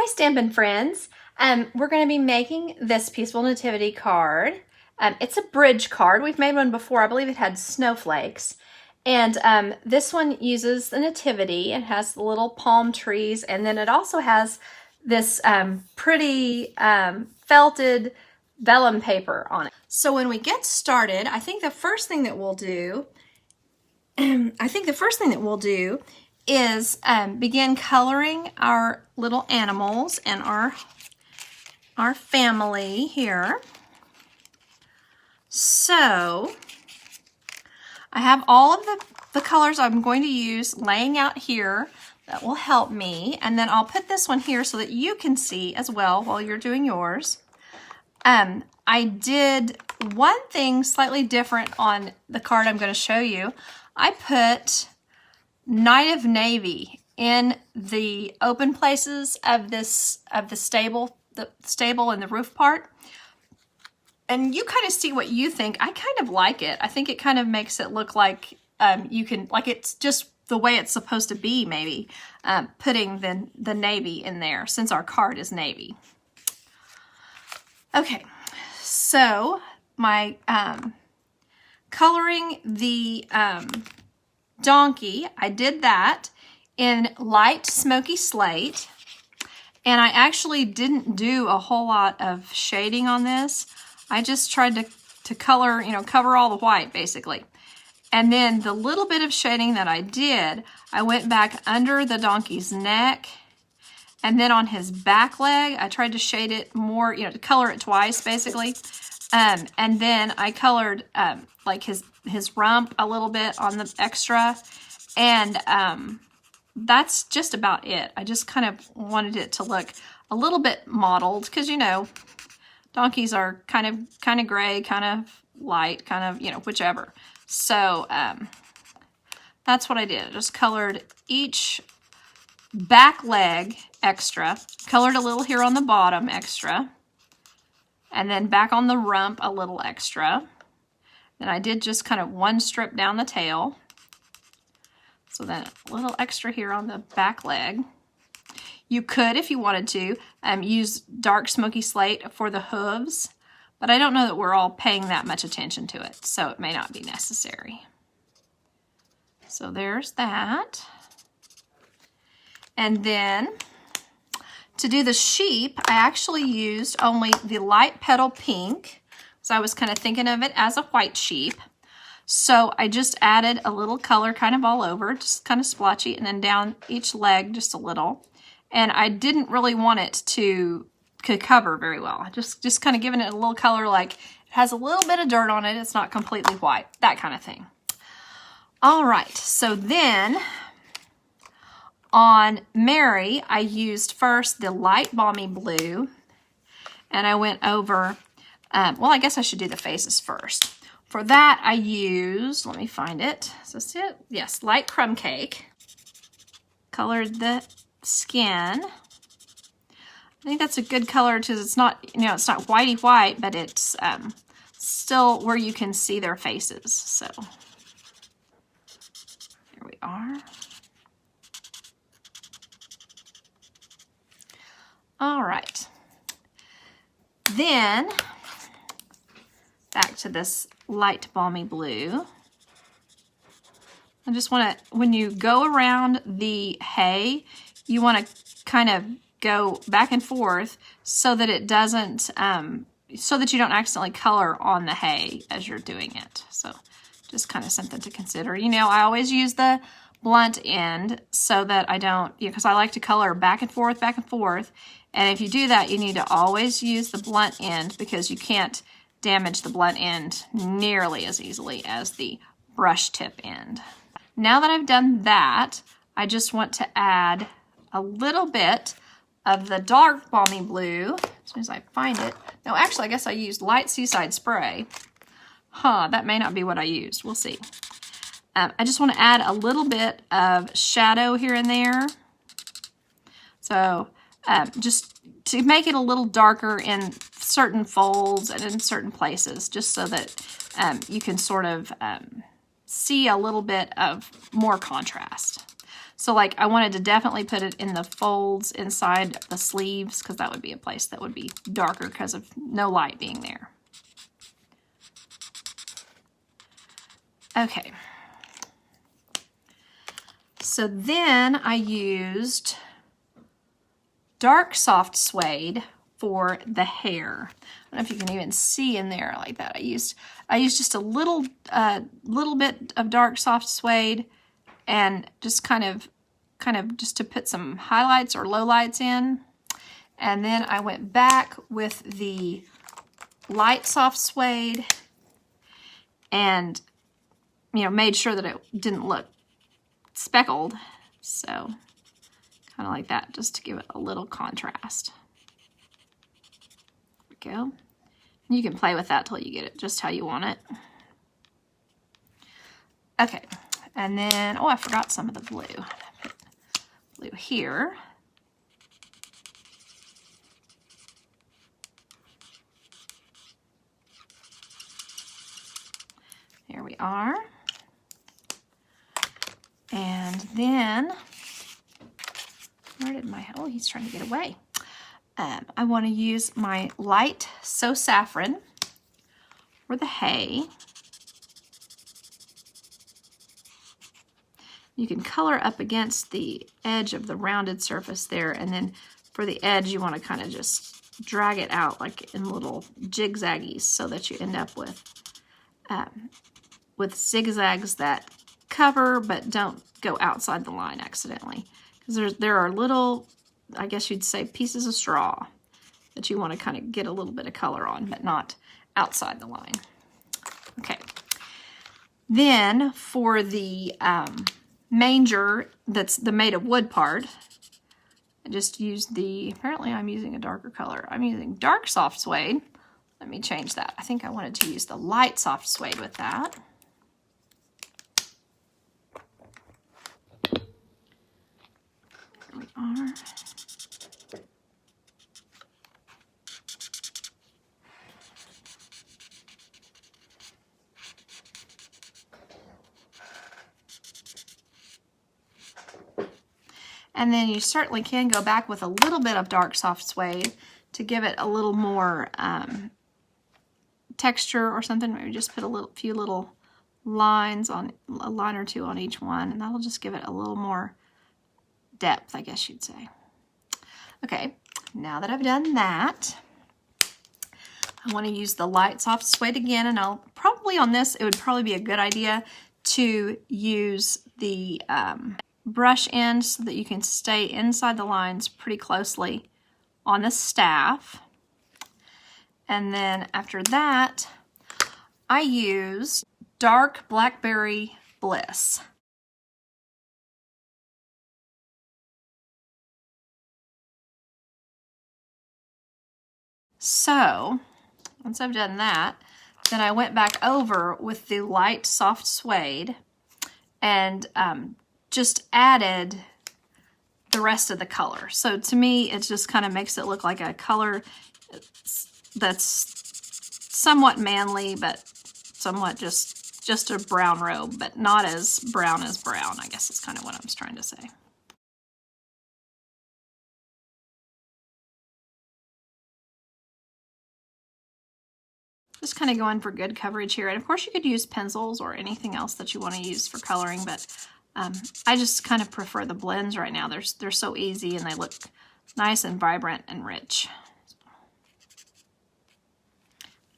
Stampin' friends. We're going to be making this Peaceful Nativity card. It's a bridge card. We've made one before. I believe it had snowflakes. And this one uses the Nativity. It has the little palm trees, and then it also has this pretty felted vellum paper on it. So when we get started, I think the first thing that we'll do, is begin coloring our little animals and our family here. So I have all of the colors I'm going to use laying out here that will help me, and then I'll put this one here so that you can see as well while you're doing yours. I did one thing slightly different on the card I'm going to show you. I put Night of Navy in the open places of the stable and the roof part. And you kind of see what you think. I kind of like it. I think it kind of makes it look like it's just the way it's supposed to be, maybe, putting the navy in there since our card is navy. Okay, so my coloring the donkey, I did that in light smoky slate, and I actually didn't do a whole lot of shading on this. I just tried to color, cover all the white basically. And then the little bit of shading that I did, I went back under the donkey's neck, and then on his back leg, I tried to shade it more, to color it twice basically. And then I colored like his rump a little bit on the extra, and that's just about it. I just kind of wanted it to look a little bit mottled, because donkeys are kind of gray, kind of light, kind of whichever. So that's what I did. I just colored each back leg extra, colored a little here on the bottom extra, and then back on the rump a little extra. Then I did just kind of one strip down the tail. So then a little extra here on the back leg. You could, if you wanted to, use dark smoky slate for the hooves, but I don't know that we're all paying that much attention to it, so it may not be necessary. So there's that. And then to do the sheep, I actually used only the light petal pink, so I was kind of thinking of it as a white sheep. So I just added a little color kind of all over, just kind of splotchy, and then down each leg just a little. And I didn't really want it to cover very well. Just kind of giving it a little color, like it has a little bit of dirt on it. It's not completely white, that kind of thing. All right, so then on Mary, I used first the light balmy blue, and I went over, well, I guess I should do the faces first. For that, I used, let me find it. So see it? Yes, light crumb cake. Colored the skin. I think that's a good color because it's not, it's not whitey white, but it's still where you can see their faces. So here we are. All right. Then back to this light balmy blue. I just want to, when you go around the hay, you want to kind of go back and forth so that it doesn't, so that you don't accidentally color on the hay as you're doing it. So just kind of something to consider. I always use the blunt end so that I don't, because I like to color back and forth, and if you do that, you need to always use the blunt end because you can't damage the blunt end nearly as easily as the brush tip end. Now that I've done that, I just want to add a little bit of the dark balmy blue as soon as I find it. No, actually, I guess I used light seaside spray. That may not be what I used. We'll see. I just want to add a little bit of shadow here and there. So just to make it a little darker in certain folds and in certain places, just so that you can sort of see a little bit of more contrast. So like I wanted to definitely put it in the folds inside the sleeves because that would be a place that would be darker because of no light being there. Okay. So then I used dark soft suede for the hair. I don't know if you can even see in there like that. I used just a little bit of dark soft suede and just kind of just to put some highlights or lowlights in. And then I went back with the light soft suede and, you know, made sure that it didn't look speckled. So kind of like that, just to give it a little contrast. There we go. You can play with that till you get it just how you want it. Okay, and then, oh, I forgot some of the blue. Put blue here. There we are. And then, where did my, oh, he's trying to get away. I want to use my light So Saffron for the hay. You can color up against the edge of the rounded surface there, and then for the edge you want to kind of just drag it out like in little zigzaggies so that you end up with zigzags that cover but don't go outside the line accidentally. Because there are little, I guess you'd say, pieces of straw that you want to kind of get a little bit of color on, but not outside the line. Okay. Then for the manger, that's the made of wood part, I just used the, apparently I'm using a darker color. I'm using dark soft suede. Let me change that. I think I wanted to use the light soft suede with that. There we are. And then you certainly can go back with a little bit of dark soft suede to give it a little more texture or something. Maybe just put a few little lines on, a line or two on each one, and that'll just give it a little more depth, I guess you'd say. Okay, now that I've done that, I want to use the light soft suede again, and I'll probably on this, it would probably be a good idea to use the brush end so that you can stay inside the lines pretty closely on the staff. And then after that, I use dark Blackberry Bliss. So once I've done that, then I went back over with the light soft suede and just added the rest of the color. So to me, it just kind of makes it look like a color that's somewhat manly, but somewhat just a brown robe, but not as brown, I guess is kind of what I'm trying to say. Just kind of going for good coverage here. And of course you could use pencils or anything else that you want to use for coloring, but I just kind of prefer the blends right now. They're so easy and they look nice and vibrant and rich.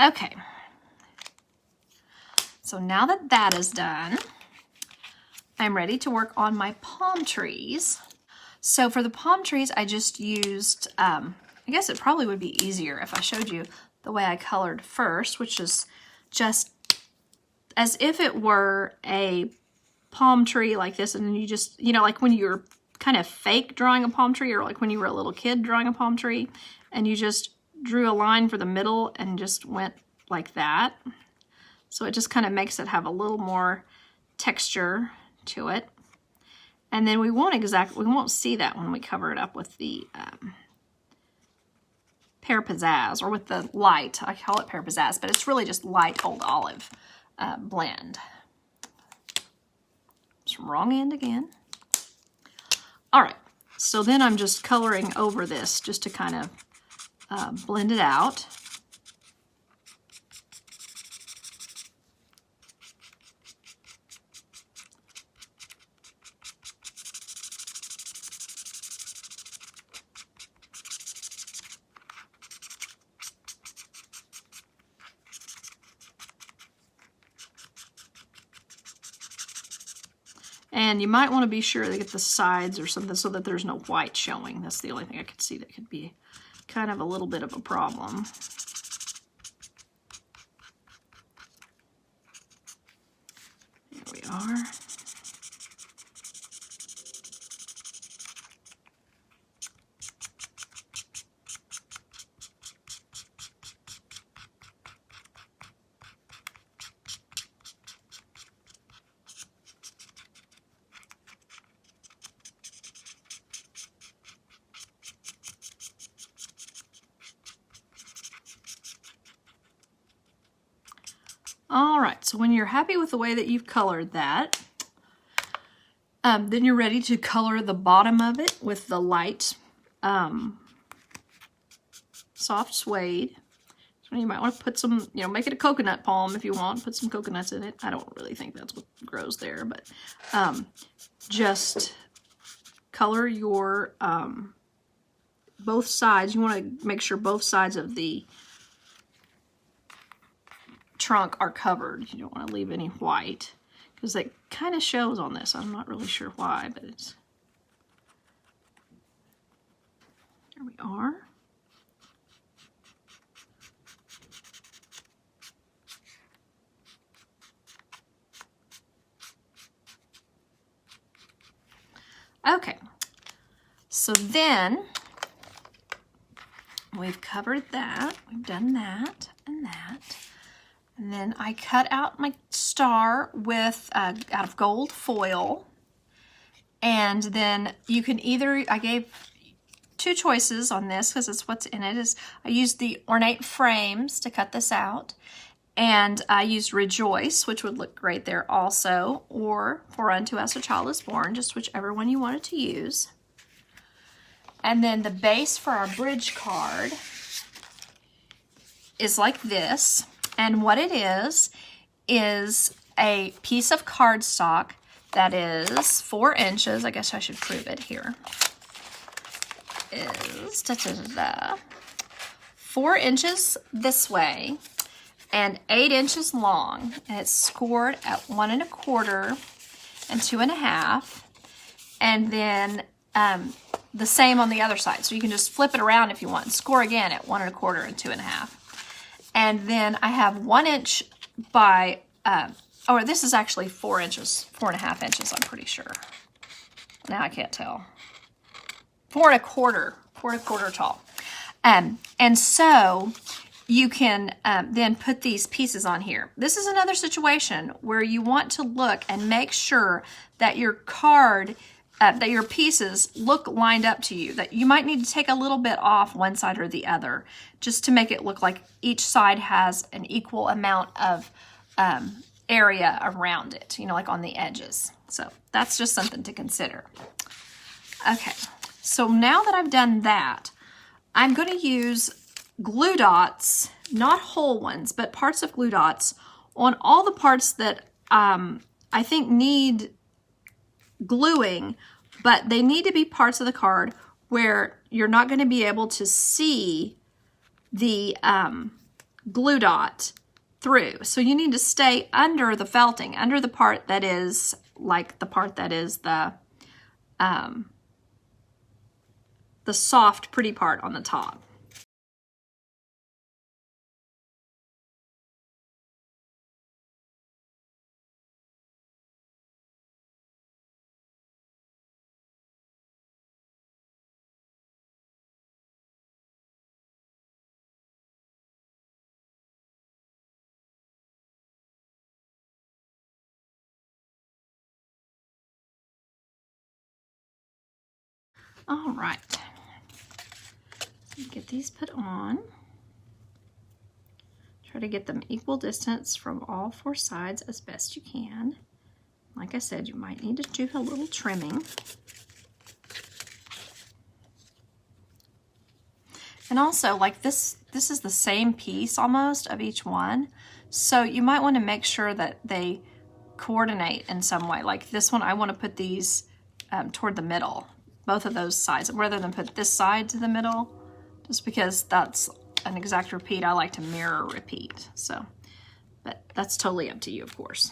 Okay. So now that that is done, I'm ready to work on my palm trees. So for the palm trees, I just used, I guess it probably would be easier if I showed you the way I colored first, which is just as if it were a palm tree like this, and then you just, you know, like when you're kind of fake drawing a palm tree, or like when you were a little kid drawing a palm tree, and you just drew a line for the middle and just went like that. So it just kind of makes it have a little more texture to it. And then we won't see that when we cover it up with the Pear Pizzazz, or with the light. I call it Pear Pizzazz, but it's really just light Old Olive blend. Just wrong end again. All right, so then I'm just coloring over this just to kind of blend it out. And you might want to be sure to get the sides or something so that there's no white showing. That's the only thing I could see that could be kind of a little bit of a problem. There we are. All right, so when you're happy with the way that you've colored that, then you're ready to color the bottom of it with the light soft suede. So you might want to put some, make it a coconut palm if you want. Put some coconuts in it. I don't really think that's what grows there, but just color your both sides. You want to make sure both sides of the trunk are covered. You don't want to leave any white because it kind of shows on this. I'm not really sure why, but it's, there we are. Okay, so then we've covered that, we've done that and that. And then I cut out my star with out of gold foil. And then you can either, I gave two choices on this because it's what's in it. Is I used the ornate frames to cut this out. And I used Rejoice, which would look great there also. Or For Unto Us a Child is Born, just whichever one you wanted to use. And then the base for our bridge card is like this. And what it is a piece of cardstock that is 4 inches. I guess I should prove it here. Is 4 inches this way and 8 inches long. And it's scored at 1 1/4 and 2 1/2. And then the same on the other side. So you can just flip it around if you want and score again at 1 1/4 and 2 1/2. And then I have 1 inch by, this is actually 4 inches, 4 1/2 inches, I'm pretty sure. Now I can't tell. 4 1/4 tall. And so you can then put these pieces on here. This is another situation where you want to look and make sure that your card, that your pieces look lined up to you, that you might need to take a little bit off one side or the other just to make it look like each side has an equal amount of area around it, like on the edges. So that's just something to consider. Okay, so now that I've done that, I'm going to use glue dots, not whole ones, but parts of glue dots on all the parts that I think need gluing, but they need to be parts of the card where you're not going to be able to see the glue dot through. So you need to stay under the felting, under the part that is like the part that is the soft, pretty part on the top. All right, get these put on. Try to get them equal distance from all 4 sides as best you can. Like I said, you might need to do a little trimming. And also, like this is the same piece almost of each one. So you might want to make sure that they coordinate in some way. Like this one, I want to put these toward the middle, both of those sides, rather than put this side to the middle, just because that's an exact repeat. I like to mirror repeat. So, but that's totally up to you, of course.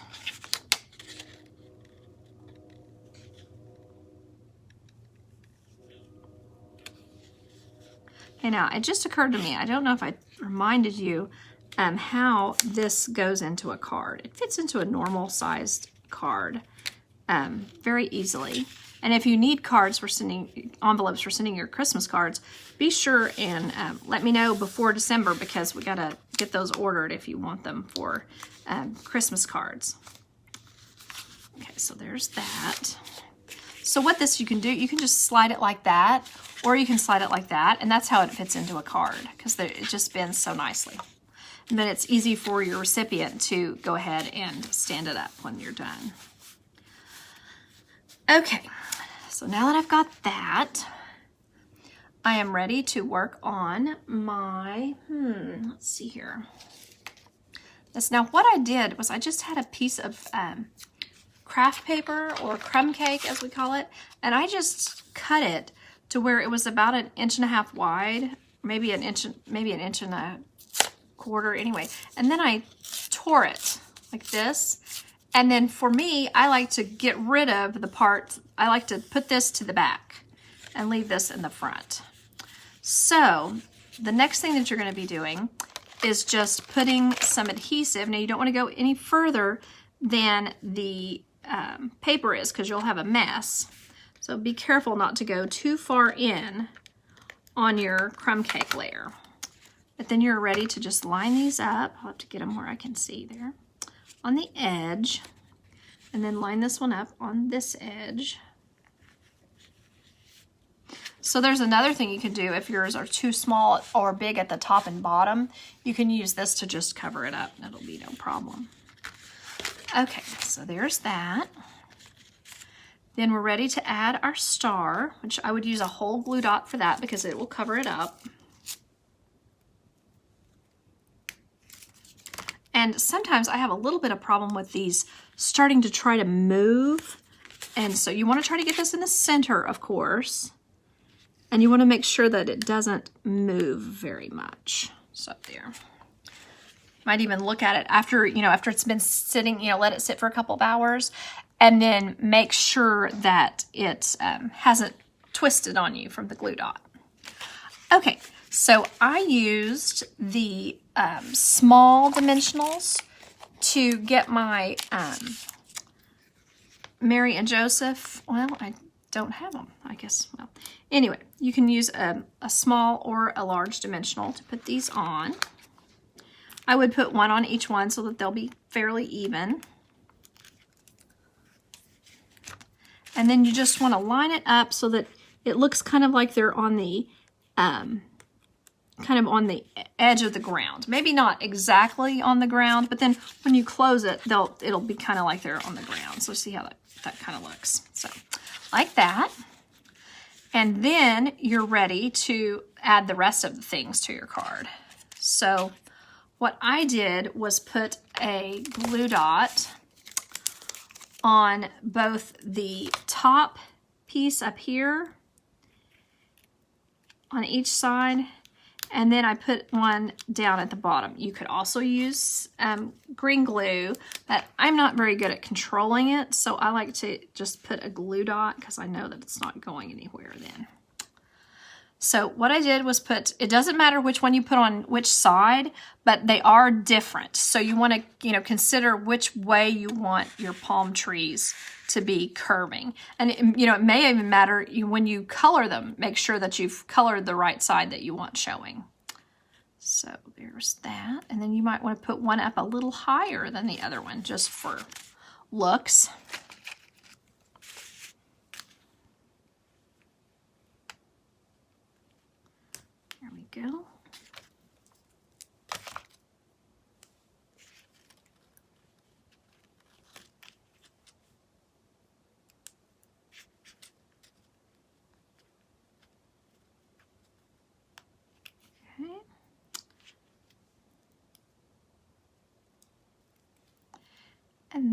Okay, now it just occurred to me, I don't know if I reminded you how this goes into a card. It fits into a normal sized card very easily. And if you need cards for sending, envelopes for sending your Christmas cards, be sure and let me know before December, because we gotta get those ordered if you want them for Christmas cards. Okay, so there's that. So what this you can do, you can just slide it like that, or you can slide it like that, and that's how it fits into a card, because it just bends so nicely. And then it's easy for your recipient to go ahead and stand it up when you're done. Okay, so now that I've got that, I am ready to work on my, let's see here. Now what I did was I just had a piece of craft paper, or crumb cake as we call it, and I just cut it to where it was about 1.5 inches wide, maybe an inch and a quarter, anyway. And then I tore it like this. And then for me, I like to get rid of the part, I like to put this to the back and leave this in the front. So the next thing that you're going to be doing is just putting some adhesive. Now you don't want to go any further than the paper is, because you'll have a mess. So be careful not to go too far in on your crumb cake layer. But then you're ready to just line these up. I'll have to get them where I can see there. On the edge, and then line this one up on this edge. So there's another thing you can do if yours are too small or big at the top and bottom. You can use this to just cover it up. That'll be no problem. Okay, so there's that. Then we're ready to add our star, which I would use a whole glue dot for that because it will cover it up. And sometimes I have a little bit of problem with these starting to try to move. And so you want to try to get this in the center, of course. And you want to make sure that it doesn't move very much. So there. Might even look at it after, after it's been sitting, let it sit for a couple of hours, and then make sure that it hasn't twisted on you from the glue dot. Okay, so I used the small dimensionals to get my Mary and Joseph. Well, I don't have them, I guess. Well, anyway, you can use a small or a large dimensional to put these on. I would put one on each one so that they'll be fairly even. And then you just want to line it up so that it looks kind of like they're on the edge of the ground. Maybe not exactly on the ground, but then when you close it, it'll be kind of like they're on the ground. So see how that kind of looks. So like that. And then you're ready to add the rest of the things to your card. So what I did was put a glue dot on both the top piece up here on each side, and then I put one down at the bottom. You could also use green glue, but I'm not very good at controlling it, so I like to just put a glue dot because I know that it's not going anywhere then. So what I did was it doesn't matter which one you put on which side, but they are different. So you want to, consider which way you want your palm trees to be curving. And, it may even matter when you color them, make sure that you've colored the right side that you want showing. So there's that. And then you might want to put one up a little higher than the other one just for looks. There we go.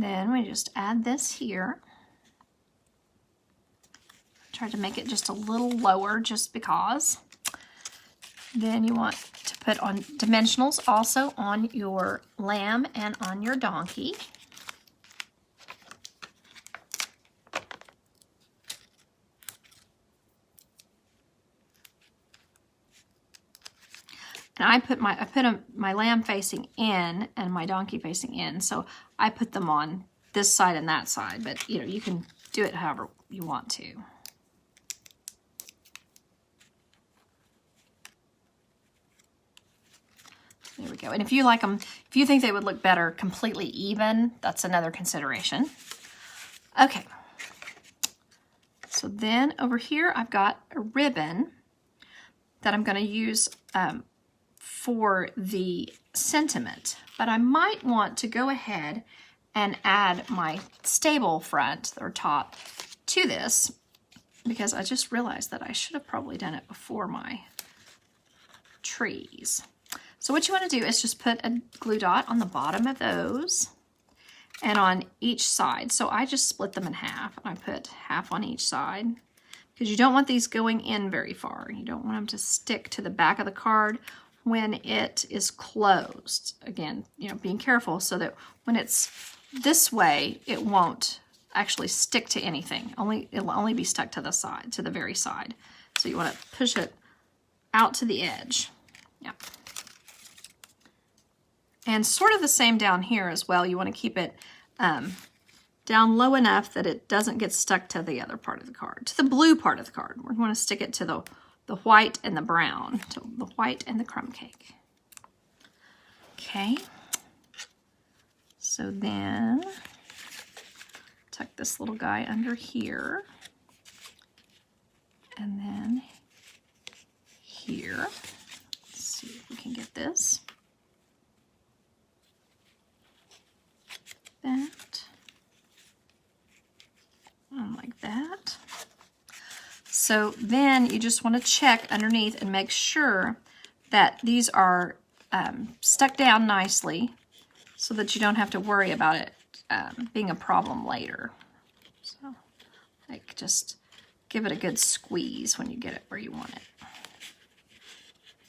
And then we just add this here. Try to make it just a little lower just because. Then you want to put on dimensionals also on your lamb and on your donkey. And I put my lamb facing in and my donkey facing in, so I put them on this side and that side, but you know, you can do it however you want to. There we go. And if you like them, if you think they would look better completely even, that's another consideration. Okay. So then over here, I've got a ribbon that I'm going to use for the sentiment, but I might want to go ahead and add my stable front or top to this, because I just realized that I should have probably done it before my trees. So what you want to do is just put a glue dot on the bottom of those and on each side. So I just split them in half, and I put half on each side because you don't want these going in very far. You don't want them to stick to the back of the card when it is closed. Again, you know, being careful so that when it's this way, it won't actually stick to anything. It'll only be stuck to the side, to the very side. So you want to push it out to the edge. Yeah. And sort of the same down here as well. You want to keep it down low enough that it doesn't get stuck to the other part of the card, to the blue part of the card. We want to stick it to the white and the brown, to the white and the crumb cake. Okay. So then tuck this little guy under here, and then here. Let's see if we can get this. That, and like that. So then you just want to check underneath and make sure that these are stuck down nicely so that you don't have to worry about it being a problem later. So like just give it a good squeeze when you get it where you want it.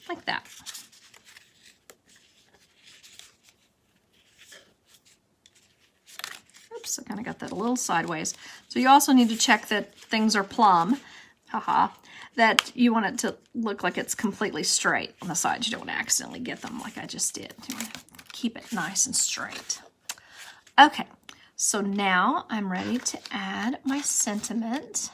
Like that. Oops, I kind of got that a little sideways. So you also need to check that things are plumb. Haha. That you want it to look like it's completely straight on the sides. You don't want to accidentally get them like I just did. You want to keep it nice and straight. Okay, so now I'm ready to add my sentiment.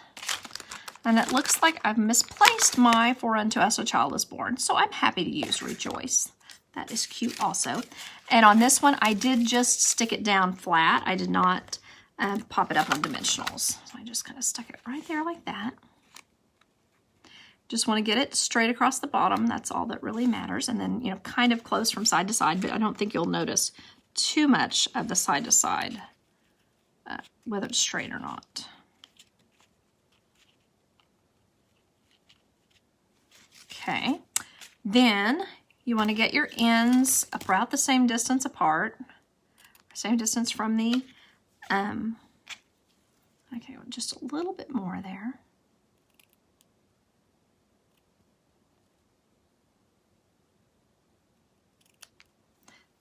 And it looks like I've misplaced my For Unto Us a Child is Born. So I'm happy to use Rejoice. That is cute also. And on this one, I did just stick it down flat. I did not pop it up on dimensionals. So I just kind of stuck it right there like that. Just want to get it straight across the bottom. That's all that really matters. And then, you know, kind of close from side to side, but I don't think you'll notice too much of the side to side, whether it's straight or not. Okay, then you want to get your ends about the same distance apart, same distance from the, okay, just a little bit more there.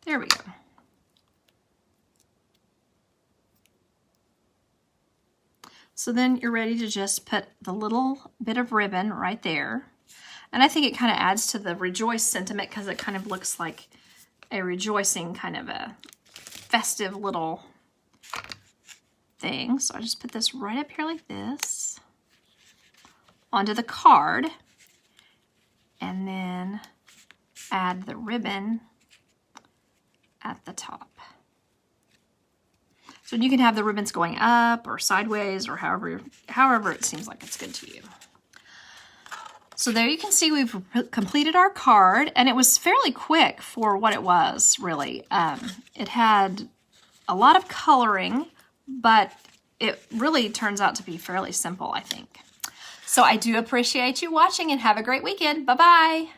There we go. So then you're ready to just put the little bit of ribbon right there. And I think it kind of adds to the Rejoice sentiment because it kind of looks like a rejoicing, kind of a festive little thing. So I just put this right up here like this onto the card, and then add the ribbon at the top. So you can have the ribbons going up or sideways or however it seems like it's good to you. So there you can see we've completed our card, and it was fairly quick for what it was, really. It had a lot of coloring, but it really turns out to be fairly simple, I think. So I do appreciate you watching, and have a great weekend. Bye-bye.